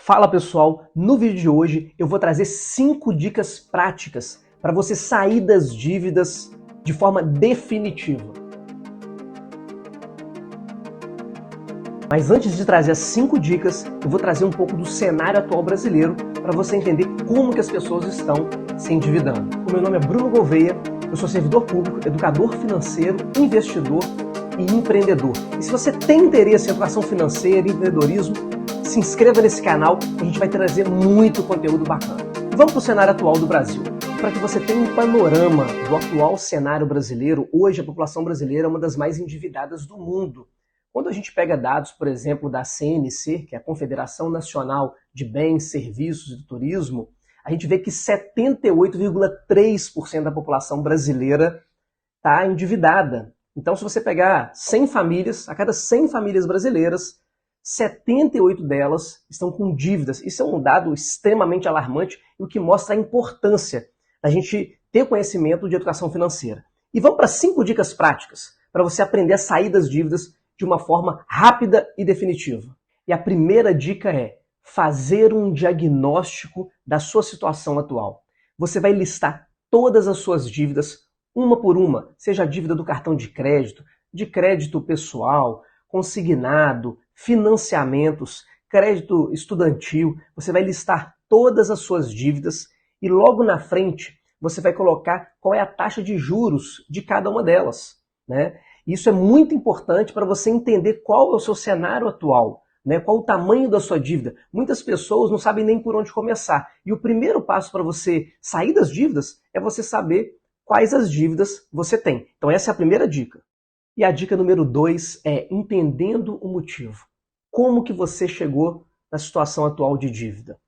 Fala pessoal, no vídeo de hoje eu vou trazer 5 dicas práticas para você sair das dívidas de forma definitiva. Mas antes de trazer as 5 dicas, eu vou trazer um pouco do cenário atual brasileiro para você entender como que as pessoas estão se endividando. O meu nome é Bruno Gouveia, eu sou servidor público, educador financeiro, investidor e empreendedor. E se você tem interesse em educação financeira e empreendedorismo, se inscreva nesse canal que a gente vai trazer muito conteúdo bacana. Vamos para o cenário atual do Brasil. Para que você tenha um panorama do atual cenário brasileiro, hoje a população brasileira é uma das mais endividadas do mundo. Quando a gente pega dados, por exemplo, da CNC, que é a Confederação Nacional de Bens, Serviços e do Turismo, a gente vê que 78,3% da população brasileira está endividada. Então, se você pegar 100 famílias, a cada 100 famílias brasileiras, 78 delas estão com dívidas. Isso é um dado extremamente alarmante e o que mostra a importância da gente ter conhecimento de educação financeira. E vamos para 5 dicas práticas para você aprender a sair das dívidas de uma forma rápida e definitiva. E a primeira dica é fazer um diagnóstico da sua situação atual. Você vai listar todas as suas dívidas, uma por uma, seja a dívida do cartão de crédito pessoal, consignado, financiamentos, crédito estudantil. Você vai listar todas as suas dívidas e logo na frente você vai colocar qual é a taxa de juros de cada uma delas, né? Isso é muito importante para você entender qual é o seu cenário atual, né? Qual o tamanho da sua dívida. Muitas pessoas não sabem nem por onde começar. E o primeiro passo para você sair das dívidas é você saber quais as dívidas você tem. Então essa é a primeira dica. E a dica número 2 é entendendo o motivo. Como que você chegou na situação atual de dívida?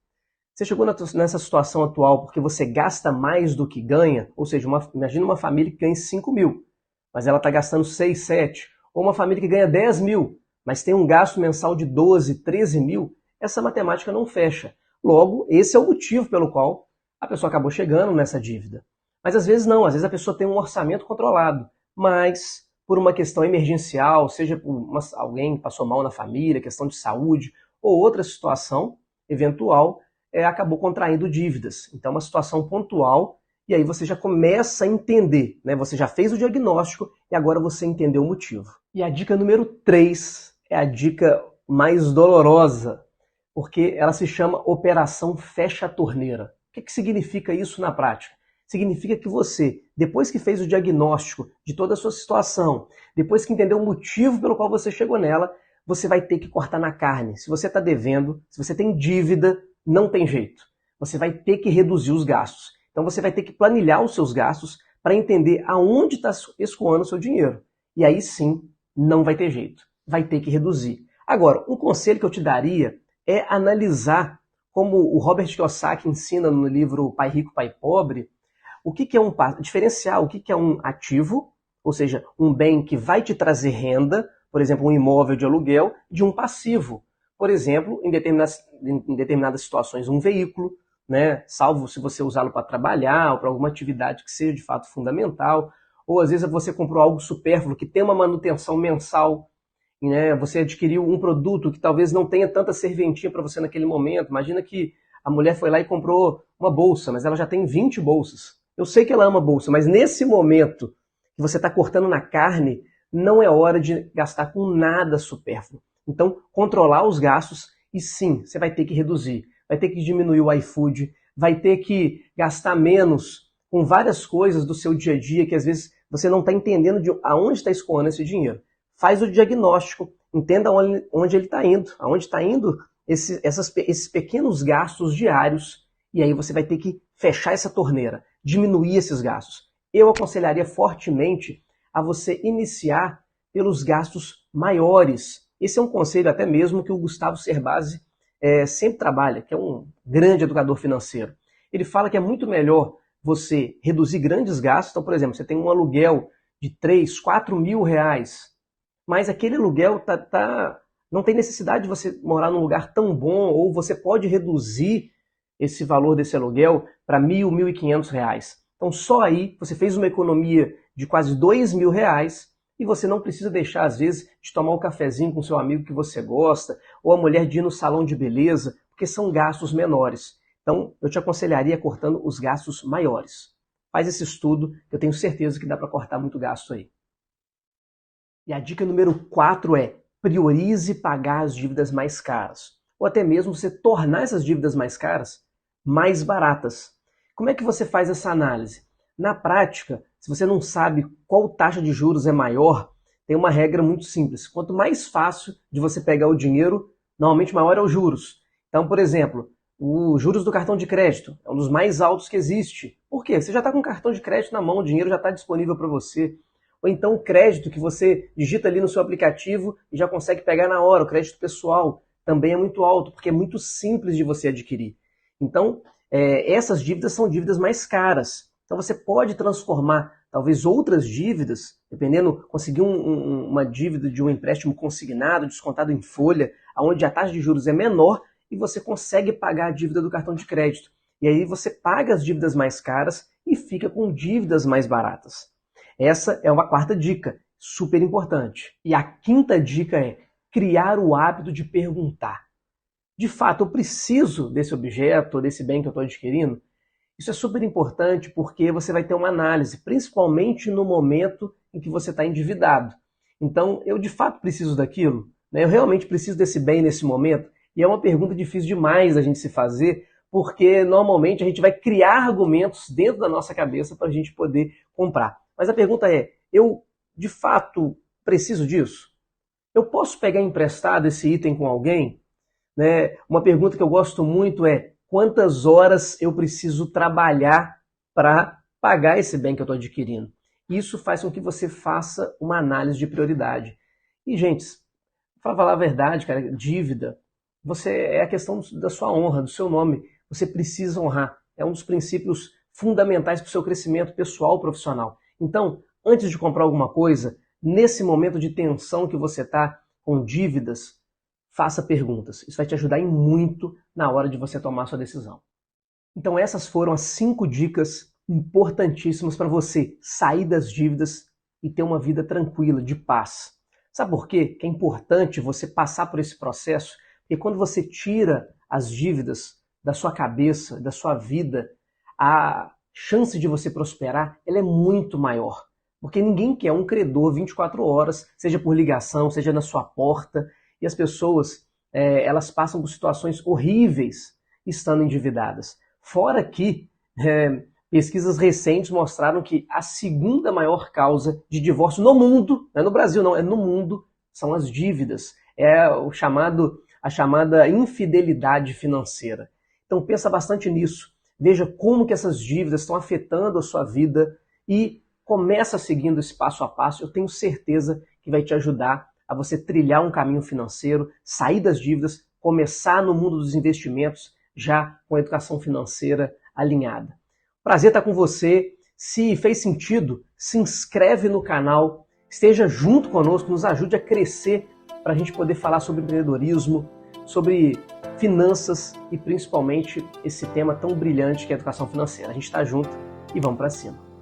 Você chegou nessa situação atual porque você gasta mais do que ganha? Ou seja, imagina uma família que ganha 5 mil, mas ela está gastando 6, 7. Ou uma família que ganha 10 mil, mas tem um gasto mensal de 12, 13 mil. Essa matemática não fecha. Logo, esse é o motivo pelo qual a pessoa acabou chegando nessa dívida. Mas às vezes não, às vezes a pessoa tem um orçamento controlado, mas por uma questão emergencial, seja por alguém que passou mal na família, questão de saúde, ou outra situação eventual, acabou contraindo dívidas. Então, uma situação pontual, e aí você já começa a entender, né? Você já fez o diagnóstico e agora você entendeu o motivo. E a dica número 3 é a dica mais dolorosa, porque ela se chama Operação Fecha a Torneira. O que significa isso na prática? Significa que você, depois que fez o diagnóstico de toda a sua situação, depois que entendeu o motivo pelo qual você chegou nela, você vai ter que cortar na carne. Se você está devendo, se você tem dívida, não tem jeito. Você vai ter que reduzir os gastos. Então você vai ter que planilhar os seus gastos para entender aonde está escoando o seu dinheiro. E aí sim, não vai ter jeito. Vai ter que reduzir. Agora, um conselho que eu te daria é analisar, como o Robert Kiyosaki ensina no livro Pai Rico, Pai Pobre, diferenciar o que é um ativo, ou seja, um bem que vai te trazer renda, por exemplo, um imóvel de aluguel, de um passivo. Por exemplo, em determinadas situações, um veículo, né? Salvo se você usá-lo para trabalhar ou para alguma atividade que seja de fato fundamental, ou às vezes você comprou algo supérfluo que tem uma manutenção mensal, né? Você adquiriu um produto que talvez não tenha tanta serventia para você naquele momento. Imagina que a mulher foi lá e comprou uma bolsa, mas ela já tem 20 bolsas. Eu sei que ela ama bolsa, mas nesse momento que você está cortando na carne, não é hora de gastar com nada supérfluo. Então, controlar os gastos e sim, você vai ter que reduzir. Vai ter que diminuir o iFood, vai ter que gastar menos com várias coisas do seu dia a dia que às vezes você não está entendendo de aonde está escoando esse dinheiro. Faz o diagnóstico, entenda onde ele está indo, aonde está indo esses pequenos gastos diários, e aí você vai ter que fechar essa torneira, diminuir esses gastos. Eu aconselharia fortemente a você iniciar pelos gastos maiores. Esse é um conselho até mesmo que o Gustavo Cerbasi sempre trabalha, que é um grande educador financeiro. Ele fala que é muito melhor você reduzir grandes gastos. Então, por exemplo, você tem um aluguel de 3, 4 mil reais, mas aquele aluguel não tem necessidade de você morar num lugar tão bom, ou você pode reduzir esse valor desse aluguel para R$ 1.000, R$ 1.500. Então só aí você fez uma economia de quase R$ 2.000 e você não precisa deixar, às vezes, de tomar um cafezinho com seu amigo que você gosta, ou a mulher de ir no salão de beleza, porque são gastos menores. Então, eu te aconselharia cortando os gastos maiores. Faz esse estudo, que eu tenho certeza que dá para cortar muito gasto aí. E a dica número 4 é: priorize pagar as dívidas mais caras. Ou até mesmo você tornar essas dívidas mais caras mais baratas. Como é que você faz essa análise? Na prática, se você não sabe qual taxa de juros é maior, tem uma regra muito simples. Quanto mais fácil de você pegar o dinheiro, normalmente maior é os juros. Então, por exemplo, os juros do cartão de crédito é um dos mais altos que existe. Por quê? Você já está com o cartão de crédito na mão, o dinheiro já está disponível para você. Ou então o crédito que você digita ali no seu aplicativo e já consegue pegar na hora, o crédito pessoal, também é muito alto, porque é muito simples de você adquirir. Então, essas dívidas são dívidas mais caras. Então você pode transformar talvez outras dívidas, dependendo, conseguir uma dívida de um empréstimo consignado, descontado em folha, onde a taxa de juros é menor e você consegue pagar a dívida do cartão de crédito. E aí você paga as dívidas mais caras e fica com dívidas mais baratas. Essa é uma quarta dica, super importante. E a quinta dica é criar o hábito de perguntar. De fato, eu preciso desse objeto, desse bem que eu estou adquirindo? Isso é super importante porque você vai ter uma análise, principalmente no momento em que você está endividado. Então, eu de fato preciso daquilo? Eu realmente preciso desse bem nesse momento? E é uma pergunta difícil demais a gente se fazer, porque normalmente a gente vai criar argumentos dentro da nossa cabeça para a gente poder comprar. Mas a pergunta é, eu de fato preciso disso? Eu posso pegar emprestado esse item com alguém? Uma pergunta que eu gosto muito é, quantas horas eu preciso trabalhar para pagar esse bem que eu estou adquirindo? Isso faz com que você faça uma análise de prioridade. E, gente, para falar a verdade, cara, dívida, é a questão da sua honra, do seu nome. Você precisa honrar. É um dos princípios fundamentais para o seu crescimento pessoal e profissional. Então, antes de comprar alguma coisa, nesse momento de tensão que você está com dívidas, faça perguntas. Isso vai te ajudar em muito na hora de você tomar sua decisão. Então essas foram as 5 dicas importantíssimas para você sair das dívidas e ter uma vida tranquila, de paz. Sabe por quê? Que é importante você passar por esse processo? Porque quando você tira as dívidas da sua cabeça, da sua vida, a chance de você prosperar ela é muito maior. Porque ninguém quer um credor 24 horas, seja por ligação, seja na sua porta. E as pessoas, elas passam por situações horríveis estando endividadas. Fora que pesquisas recentes mostraram que a segunda maior causa de divórcio no mundo, não é no Brasil não, é no mundo, são as dívidas. É a chamada infidelidade financeira. Então pensa bastante nisso. Veja como que essas dívidas estão afetando a sua vida e começa seguindo esse passo a passo. Eu tenho certeza que vai te ajudar a você trilhar um caminho financeiro, sair das dívidas, começar no mundo dos investimentos já com a educação financeira alinhada. Prazer estar com você. Se fez sentido, se inscreve no canal, esteja junto conosco, nos ajude a crescer para a gente poder falar sobre empreendedorismo, sobre finanças e principalmente esse tema tão brilhante que é a educação financeira. A gente está junto e vamos para cima.